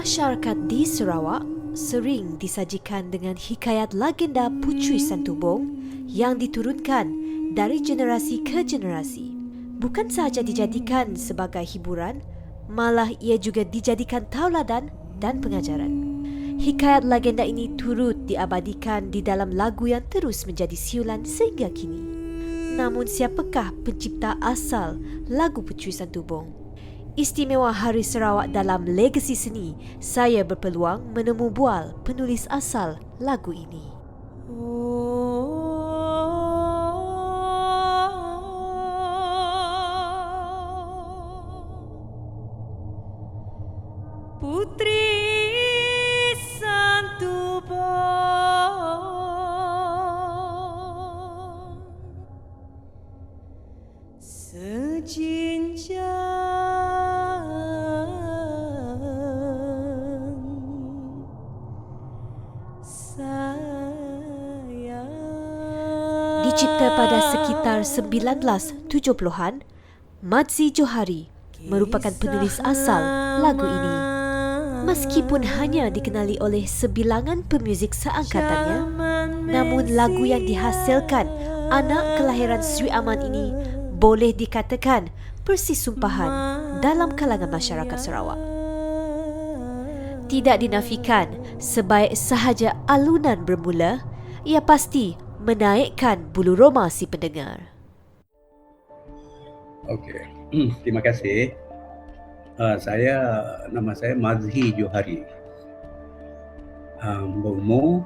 Masyarakat di Sarawak sering disajikan dengan hikayat legenda Puteri Santubong yang diturunkan dari generasi ke generasi. Bukan sahaja dijadikan sebagai hiburan, malah ia juga dijadikan tauladan dan pengajaran. Hikayat legenda ini turut diabadikan di dalam lagu yang terus menjadi siulan sehingga kini. Namun siapakah pencipta asal lagu Puteri Santubong? Istimewa Hari Sarawak dalam legasi seni, saya berpeluang menemu bual penulis asal lagu ini. Puteri Santubong sejinjang Dicipta pada sekitar 1970-an, Madzi Johari merupakan penulis asal lagu ini. Meskipun hanya dikenali oleh sebilangan pemuzik seangkatannya, namun lagu yang dihasilkan anak kelahiran Sri Aman ini boleh dikatakan persisumpahan dalam kalangan masyarakat Sarawak. Tidak dinafikan, sebaik sahaja alunan bermula, ia pasti menaikkan bulu roma si pendengar. Okey, terima kasih. Nama saya Madzi Johari. Berumur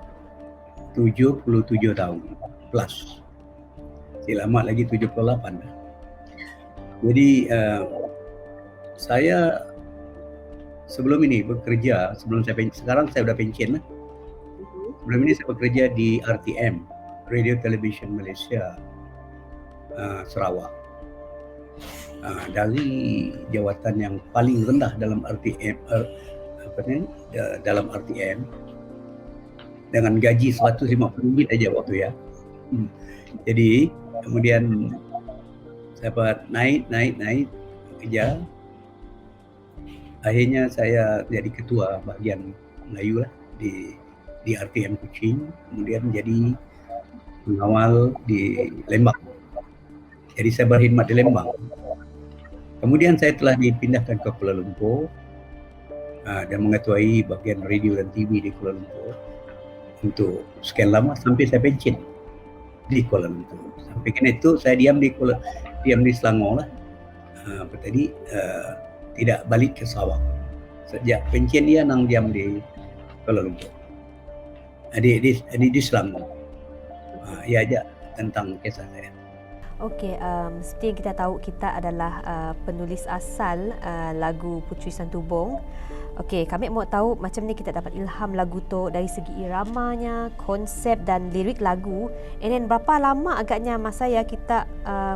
77 tahun plus. Selamat lagi 78. Jadi saya sebelum ini bekerja, sekarang saya sudah pension. Sebelum ini saya bekerja di RTM, Radio Television Malaysia, Sarawak. Dari jawatan yang paling rendah dalam RTM, dalam RTM dengan gaji RM150 aja waktu ya. Jadi kemudian saya naik kerja. Akhirnya saya jadi ketua bahagian Melayu lah di RTM Kuching, kemudian jadi pengawal di Lembang. Jadi saya berkhidmat di Lembang. Kemudian saya telah dipindahkan ke Kuala Lumpur dan mengetuai bahagian radio dan TV di Kuala Lumpur untuk sekian lama sampai saya pension di Kuala Lumpur. Sampai kena itu saya diam di Selangor lah. Tidak balik ke Sarawak. Sejak pension dia nang diam di Kuala Lumpur. Di Selangor. Ia aja tentang kisah saya. Okey, seperti yang kita tahu, kita adalah penulis asal lagu Puteri Santubong. Okey, kami mau tahu macam ni kita dapat ilham lagu tu dari segi iramanya, konsep dan lirik lagu. And then berapa lama agaknya masa ya kita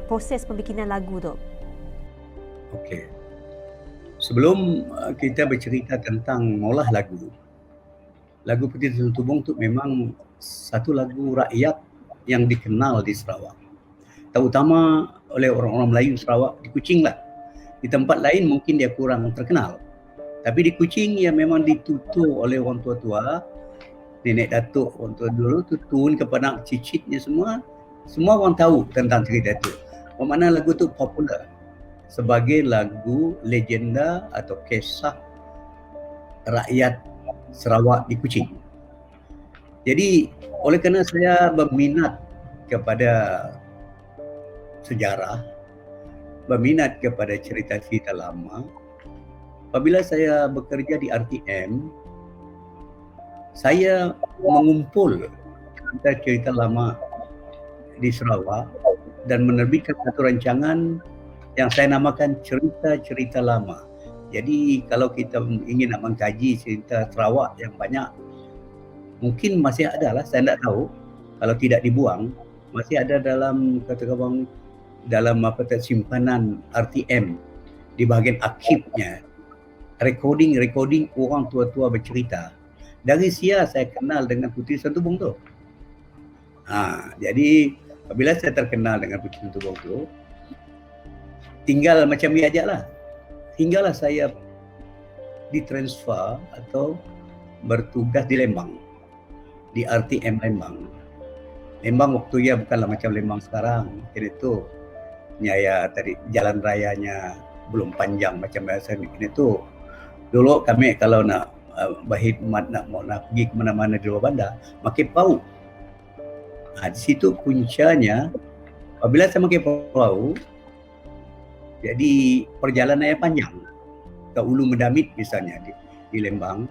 proses pembikinan lagu tu? Okey. Sebelum kita bercerita tentang mengolah lagu Puteri Santubong tu memang satu lagu rakyat yang dikenal di Sarawak. Terutama oleh orang-orang Melayu Sarawak di Kuching lah. Di tempat lain mungkin dia kurang terkenal. Tapi di Kuching ia memang ditutur oleh orang tua-tua, nenek datuk orang tua dulu tu turun kepada cicitnya semua orang tahu tentang cerita itu. Bermakna lagu tu popular sebagai lagu legenda atau kisah rakyat Sarawak di Kuching. Jadi oleh kerana saya berminat kepada sejarah, berminat kepada cerita-cerita lama, apabila saya bekerja di RTM, saya mengumpul cerita-cerita lama di Sarawak dan menerbitkan satu rancangan yang saya namakan cerita-cerita lama. Jadi kalau kita ingin nak mengkaji cerita Sarawak yang banyak, mungkin masih ada lah, saya tidak tahu. Kalau tidak dibuang, masih ada dalam dalam simpanan RTM di bahagian arsipnya, recording orang tua-tua bercerita. Dari sia saya kenal dengan Puteri Santubong tu. Jadi apabila saya terkenal dengan Puteri Santubong tu, tinggal macam biasa lah. Hinggalah saya ditransfer atau bertugas di Lembang, di RTM Lembang. Lembang waktu ya bukanlah macam Lembang sekarang. Kini tu ya tadi jalan rayanya belum panjang macam biasa ini tu. Dulu kami kalau nak berkhidmat nak pergi ke mana-mana di luar bandar, pakai perahu. Di situ puncanya apabila saya pakai perahu, jadi perjalanannya panjang. Ke Ulu Medamit misalnya di Lembang.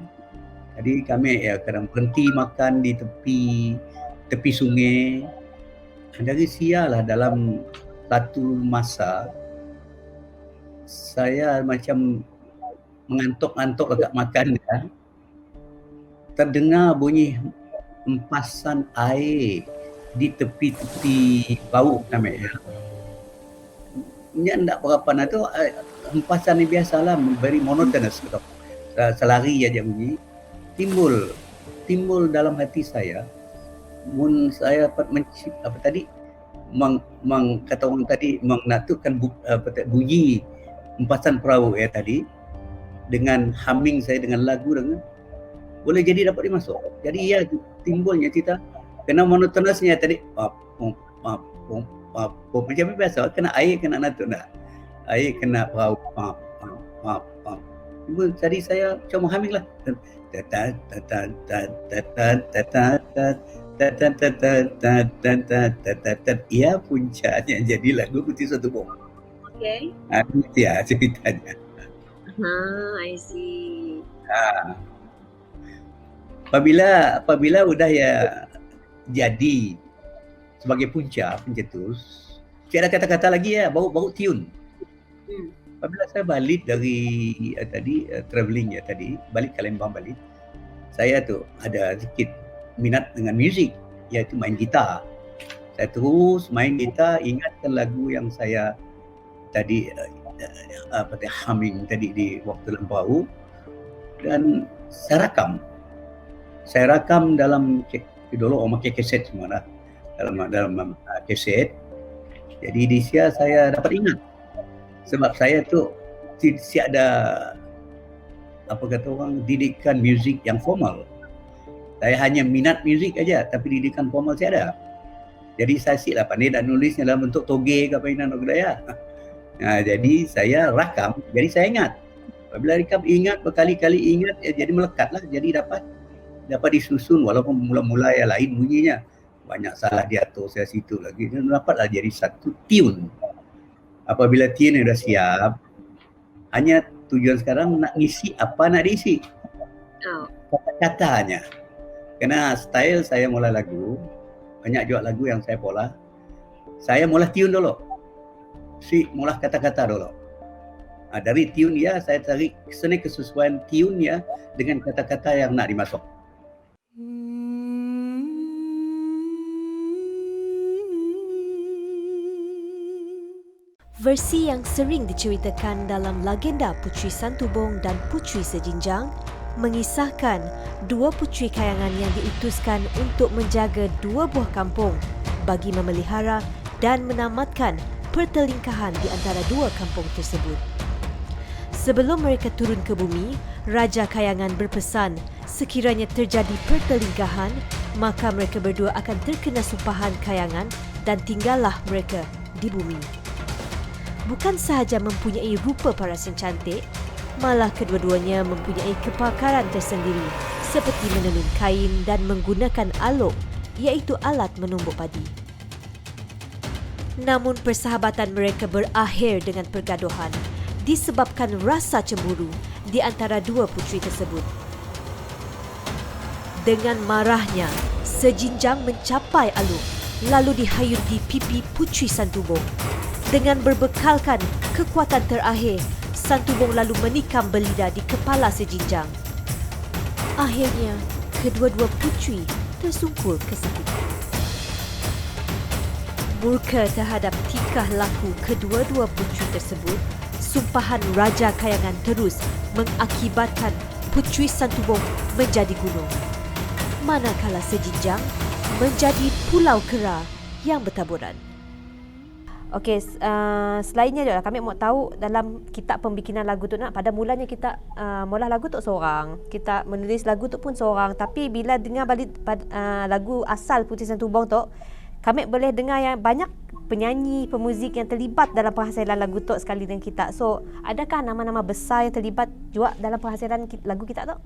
Jadi kami kadang berhenti makan di tepi sungai. Dari sialah dalam satu masa saya macam mengantuk-antuk agak makan ya. Terdengar bunyi empasan air di tepi-tepi laut kami ya. Ini tak berapa nak tu empasan ni biasalah, very monotonous gitu. Selari aja bunyi. Timbul dalam hati saya. Mun saya dapat kata orang tadi mengatukkan bunyi empasan perahu ya tadi dengan humming saya dengan lagu dengan boleh jadi dapat dimasuk. Jadi ya timbulnya cerita kena monotonousnya tadi macam biasa kena air kena natuk dah. Air kena perahu Tadi saya cuma humming lah. Ia puncanya jadi lagu Putri Santubong. Okay. Itu ya ceritanya. I see. Apabila udah ya jadi sebagai pencetus, tiada kata-kata lagi ya, bau tune. Apabila saya balik dari travelling ya tadi, balik ke Lembang balik, saya tu ada sedikit minat dengan muzik, iaitu main gitar. Saya terus main gitar, ingatkan lagu yang saya tadi humming tadi di waktu lampau, dan saya rakam dalam dulu orang pakai kaset semua lah, dalam kaset. Jadi di sia saya dapat ingat sebab saya tu tidak ada didikan muzik yang formal. Saya hanya minat muzik aja, tapi didikan formal saya ada. Jadi saya siklah pandai dan nulisnya dalam bentuk toge ke apa ini budaya. Jadi saya rakam, jadi saya ingat. Apabila rakam ingat berkali-kali ingat, jadi melekatlah, jadi dapat disusun walaupun mula-mula yang lain bunyinya. Banyak salah diatur saya situ lagi, dan dapatlah jadi satu tune. Apabila tune sudah siap, hanya tujuan sekarang nak ngisi apa nak diisi. Kata-katanya. Karena style saya mula lagu, banyak juga lagu yang saya pola. Saya mula tune dulu. Mula kata-kata dulu. Dari tune ya, saya tarik kesesuaian tune ya dengan kata-kata yang nak dimasuk. Versi yang sering diceritakan dalam legenda Puteri Santubong dan Puteri Sejinjang mengisahkan dua puteri kayangan yang diutuskan untuk menjaga dua buah kampung bagi memelihara dan menamatkan pertelingkahan di antara dua kampung tersebut. Sebelum mereka turun ke bumi, Raja Kayangan berpesan sekiranya terjadi pertelingkahan, maka mereka berdua akan terkena sumpahan kayangan dan tinggallah mereka di bumi. Bukan sahaja mempunyai rupa paras yang cantik, malah kedua-duanya mempunyai kepakaran tersendiri seperti menenun kain dan menggunakan aluk, iaitu alat menumbuk padi. Namun persahabatan mereka berakhir dengan pergaduhan disebabkan rasa cemburu di antara dua puteri tersebut. Dengan marahnya, Sejinjang mencapai aluk lalu dihayun di pipi Puteri Santubong. Dengan berbekalkan kekuatan terakhir, Santubong lalu menikam belida di kepala Sejinjang. Akhirnya, kedua-dua puteri tersungkur kesakitan. Murka terhadap tingkah laku kedua-dua puteri tersebut, sumpahan Raja Kayangan terus mengakibatkan Puteri Santubong menjadi gunung, manakala Sejinjang menjadi pulau kera yang bertaburan. Okey, selainnya juga kami mau tahu dalam kitab pembikinan lagu tu nak, pada mulanya kita mula lagu tu seorang, kita menulis lagu tu pun seorang, tapi bila dengar balik lagu asal Puteri Santubong tu, kami boleh dengar yang banyak penyanyi, pemuzik yang terlibat dalam penghasilan lagu tu sekali dengan kita. So, adakah nama-nama besar yang terlibat juga dalam penghasilan lagu kita tu?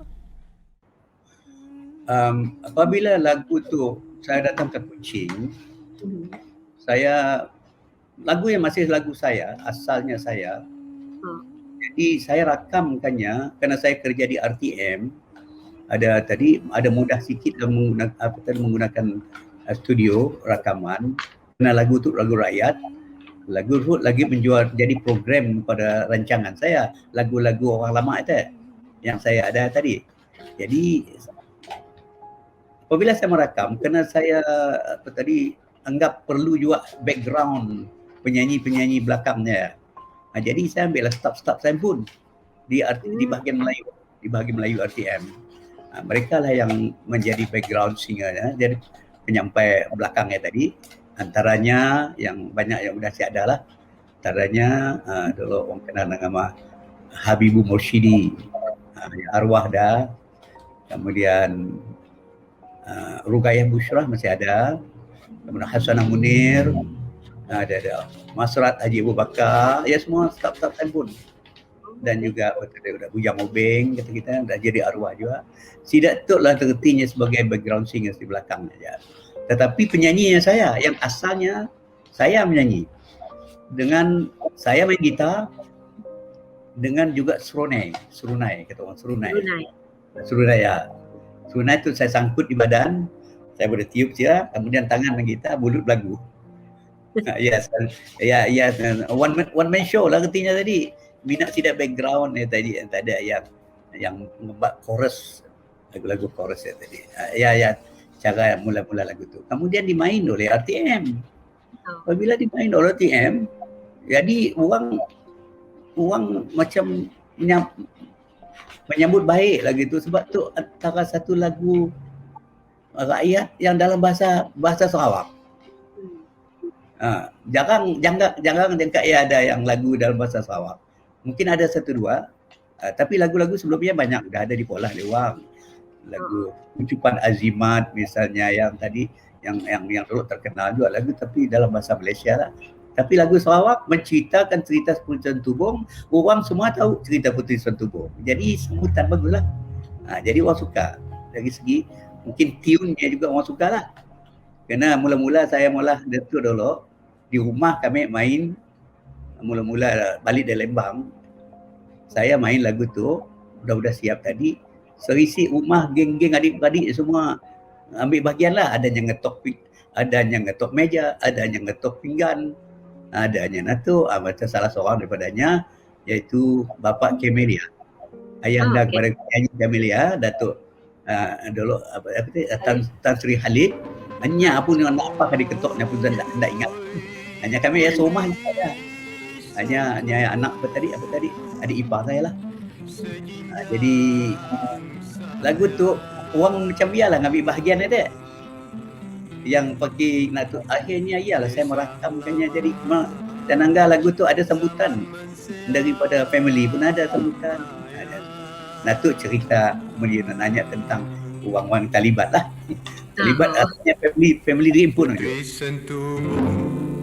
Apabila lagu tu saya datang ke Kuching, lagu yang masih lagu saya, asalnya saya. Jadi saya rakamkannya kerana saya kerja di RTM. Ada mudah sikit menggunakan studio rakaman. Kerana lagu tu lagu rakyat. Lagu tu lagi menjual jadi program pada rancangan saya, lagu-lagu orang lama itu yang saya ada tadi. Jadi apabila saya merakam, kerana saya anggap perlu juga background penyanyi-penyanyi belakangnya. Jadi saya ambil staff saya pun di bahagian Melayu RTM. Mereka lah yang menjadi background singernya, jadi penyampai belakangnya tadi. Antaranya yang banyak yang sudah saya ada lah. Antaranya dulu orang kenal nama Habibur Mursyidi, yang arwah dah. Kemudian Rugayah Bushrah masih ada. Kemudian Hasanah Munir, ada Masrat Haji Abu Bakar, ya semua staff-staff saya pun. Dan juga Bujang Obeng, kata kita dah jadi arwah juga. Tidak betul lah tertinya sebagai background singer di belakang saja. Tetapi penyanyinya saya, yang asalnya saya menyanyi. Dengan saya main gitar, dengan juga serunai kata orang serunai ya. Serunai tu saya sangkut di badan, saya boleh tiup dia, kemudian tangan dengan gitar, bulut lagu. Yes, one man show lah artinya tadi. Minat tidak background tadi yang tak ada yang membuat chorus, lagu-lagu chorus tadi. Cara mula-mula lagu tu. Kemudian dimain oleh RTM. Apabila dimain oleh RTM, jadi orang macam menyambut baik lagu tu, sebab tu antara satu lagu rakyat yang dalam bahasa Sarawak. Jarang jangka ada yang lagu dalam bahasa Sarawak. Mungkin ada satu dua, tapi lagu-lagu sebelumnya banyak dah ada di Polah Lewang. Lagu Ucupan Azimat misalnya yang tadi yang dulu terkenal juga lagu, tapi dalam bahasa Malaysia lah. Tapi lagu Sarawak menceritakan cerita Puteri Santubong, orang semua tahu cerita Puteri Santubong. Jadi sambutan baguslah. Jadi orang suka. Dari segi mungkin tune-nya juga orang suka lah. Kerana mula-mula saya Datuk dulu di rumah kami main, mula-mula balik dari Lembang, saya main lagu tu, udah siap tadi. Serisi rumah, geng-geng adik-beradik semua ambil bahagian lah. Adanya ngetok meja, adanya ngetok pinggan, adanya nato. Macam salah seorang daripadanya iaitu Bapak Camelia, ayahanda kepada penyanyi Camelia, Datuk dulu Tan Sri Khalid. Hanya pun nak apa diketok, pun tak ingat. Hanya kami serumah saja. Hanya anak apa tadi adik ipar saya lah. Jadi lagu tu orang macam biarlah ngambil bahagian dia. Yang pakai nak tu akhirnya ialah saya merakamkannya, jadi dan anggar lagu tu ada sambutan daripada family pun ada sambutan. Natuk cerita kemudian nanya tentang orang-orang terlibat lah. Terlibat artinya family dia pun ada.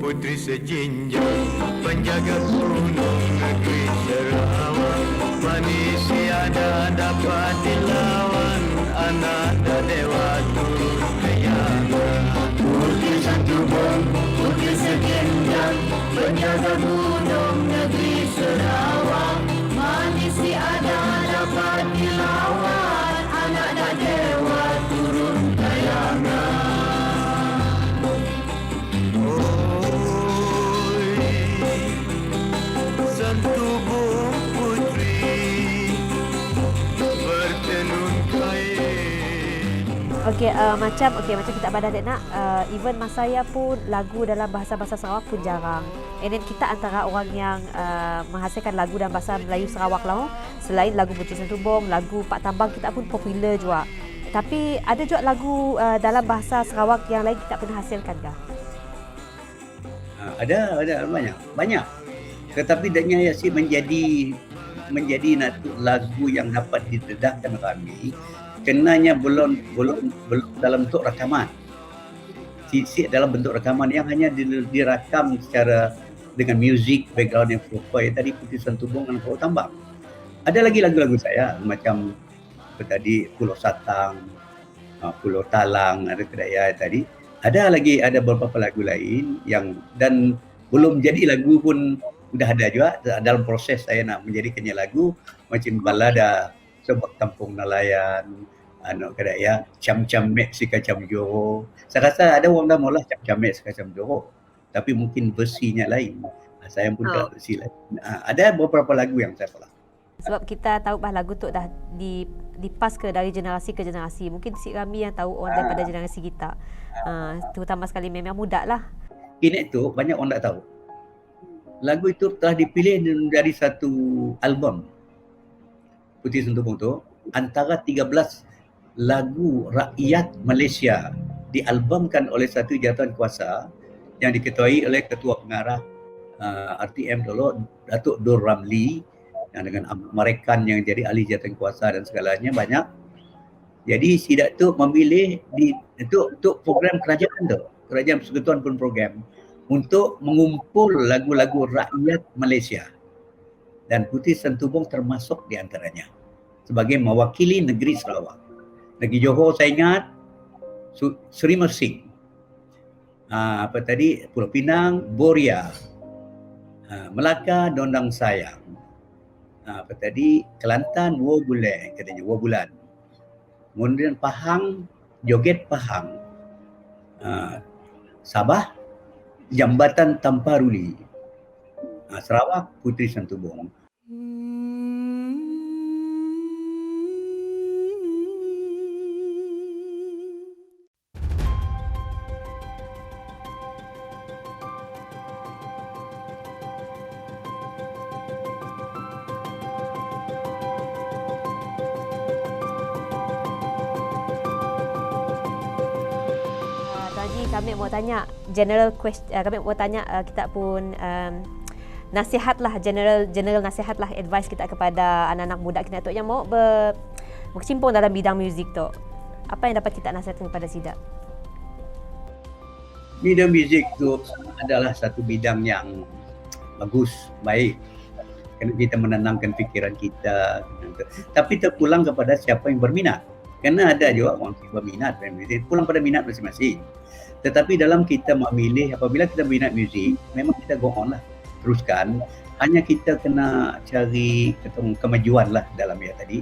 Puteri sejinjang, penjaga gunung negeri Sarawak, manusia ada dapat dilawan, anak dan dewa turun keyangan. Puteri Santubong, puteri sejinjang, penjaga gunung negeri Sarawak, manusia ada dapat dilawan, anak dan dewa turun keyangan. Santubong puteri bertenun kain. Macam kita pada nak even masa saya pun lagu dalam bahasa-bahasa Sarawak pun jarang. And then kita antara orang yang menghasilkan lagu dalam bahasa Melayu Sarawak lah. Selain lagu Puteri Santubong, lagu Pak Tambang kita pun popular juga. Tapi ada juga lagu dalam bahasa Sarawak yang lain kita pernah hasilkan kah? Ada banyak. Tetapi Danya Yasin menjadi lagu yang dapat didedahkan kami kenanya belum dalam bentuk rakaman. Sisik dalam bentuk rakaman yang hanya dirakam secara dengan muzik background yang fokus tadi Putih Santubong dan Pulau Tambang. Ada lagi lagu-lagu saya macam tadi Pulau Satang, Pulau Talang, ada Kedaya tadi. Ada beberapa lagu lain yang dan belum jadi lagu pun sudah ada juga dalam proses saya nak menjadikannya lagu macam balada Sebab Kampung Nelayan, Kedaya, Cam-Cam Mek Sika Cam Johor. Saya rasa ada orang dah mula Cam-Cam Mek Sika Cam Johor, tapi mungkin versinya lain. Saya pun tak versi lain. Ada beberapa lagu yang saya pernah. Sebab kita tahu bah lagu tu dah dipas ke dari generasi ke generasi. Mungkin si kami yang tahu orang daripada generasi kita. Terutama sekali memang muda lah. Ini tu banyak orang tak tahu. Lagu itu telah dipilih dari satu album Putih Santubong tu antara 13 lagu rakyat Malaysia dialbumkan oleh satu jawatan kuasa yang diketuai oleh Ketua Pengarah RTM dulu Datuk Dur Ramli yang dengan Amerikan yang jadi ahli jawatan kuasa dan segalanya banyak. Jadi sidak tu memilih untuk program kerajaan tu. Kerajaan Persekutuan pun program untuk mengumpul lagu-lagu rakyat Malaysia. Dan Putih Santubong termasuk di antaranya sebagai mewakili negeri Sarawak. Negeri Johor saya ingat Seri Mersing. Pulau Pinang, Boria. Melaka, Dondang Sayang. Kelantan, Wo Bulan. Kemudian Pahang, Joget Pahang. Sabah, Jambatan Tamparuli. Sarawak, Putih Santubong. Kami mau tanya general question, kami mau tanya kita pun nasihat lah, general nasihat lah, advice kita kepada anak-anak muda kita tu yang mau berkecimpung dalam bidang muzik tu. Apa yang dapat kita nasihatkan kepada Sida? Bidang muzik tu adalah satu bidang yang bagus, baik. Kerana kita menenangkan fikiran kita. Tapi terpulang kepada siapa yang berminat. Kerana ada juga orang yang berminat, pulang pada minat masing-masing. Tetapi dalam kita memilih, apabila kita minat muzik, memang kita go on lah, teruskan. Hanya kita kena cari kemajuan lah dalam dia tadi.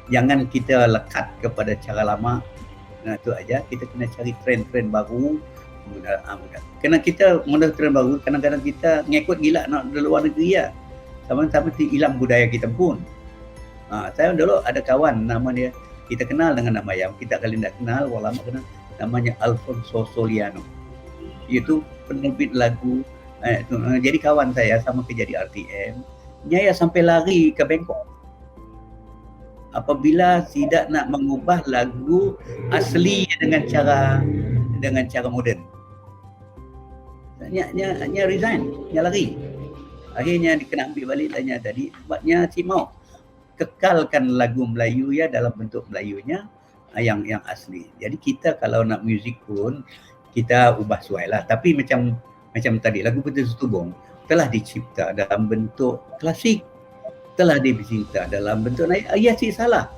Jangan kita lekat kepada cara lama. Nah itu aja, kita kena cari trend-trend baru. Kerana kita mula trend baru, kadang-kadang kita ngikut gila nak di luar negeri ya. Sama-sama hilang budaya kita pun. Saya dulu ada kawan nama dia, kita kenal dengan nama yang kita kali tak kenal, orang lama kenal. Namanya Alfonso Soliano. Itu penerbit lagu. Jadi kawan saya sama kerja di RTM. Dia sampai lari ke Bangkok. Apabila tidak nak mengubah lagu asli dengan cara moden. Dia resign, dia lari. Akhirnya dia kena ambil balik tanya tadi. Sebabnya si mau kekalkan lagu Melayu ya dalam bentuk Melayunya yang asli. Jadi kita kalau nak muzik pun kita ubah suai lah. Tapi macam tadi lagu Putih Santubong telah dicipta dalam bentuk klasik, telah dicipta dalam bentuk naik. Ya sih salah.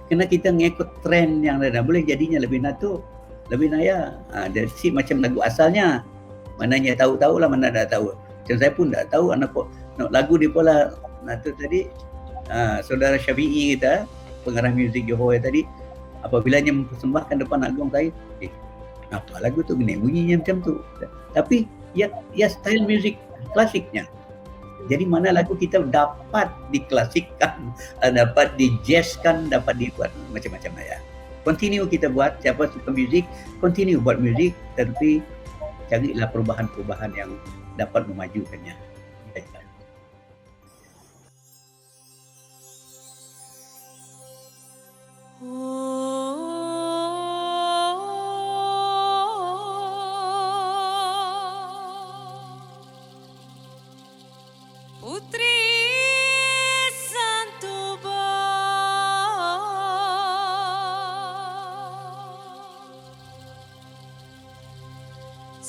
Kena kita ngikut trend yang ada. Boleh jadinya lebih natu, lebih naya. Dari si macam lagu asalnya. Mananya tahu-tahu lah, mana tak tahu. Macam saya pun tak tahu anak lagu dia pula natu tadi. Saudara Syafi'i kita, pengarah muzik Johor tadi, apabila dia mempersembahkan depan agung saya, apa lagu tu gini, bunyinya macam tu. Tapi ya style muzik klasiknya. Jadi mana lagu kita dapat diklasikkan, dapat dijazzkan, dapat dibuat macam-macam ya. Continue kita buat, siapa suka muzik, continue buat muzik, tapi carilah perubahan-perubahan yang dapat memajukannya.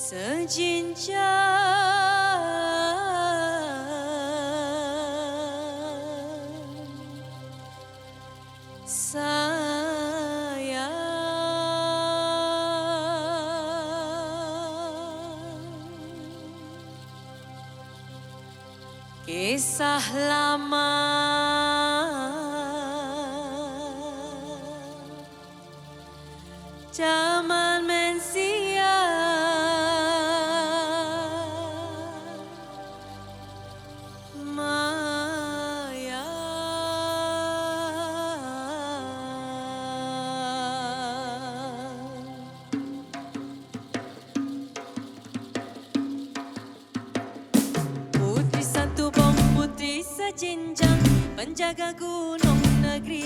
sejenjang sayang, kisah lama zaman mensia, maya. Putri satu bom, putri sejenjang, penjaga gunung negeri